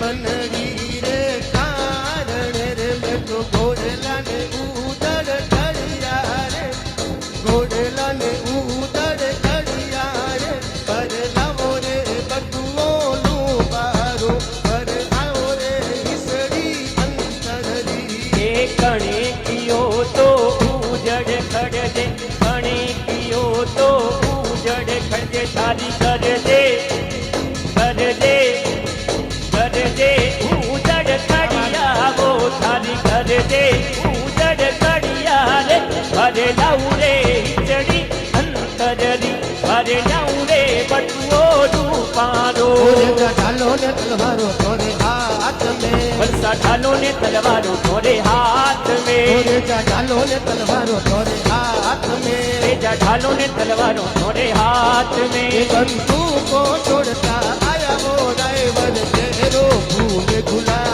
बनरी रे कारण रे बैठो घोड़ला ने उदड़ खड़िया रे घोड़ला ने उदड़ खड़िया रे पर लावो रे बटुओ लूबारो पर आओ रे ईसड़ी अंतररी ए कणे कियो तो उजड़ खड़जे कणे कियो तो उजड़ खड़जे थारी कर दे उजड़ खड़िया वो थारी कर दे उजड़ खड़िया रे भरे लाऊ रे हिचड़ी अंतररी भरे लाऊ रे बटुओ रूपारो ढालो ने तलवारो तोरे हाथ में बरसा ढालो ने तलवारो तोरे हाथ में ढालो ने तलवारो तोरे हाथ में तेजा ढालो ने तलवारो तोरे हाथ में बंदूक को छोड़ता आया वो रायवन तेरो भूल भुला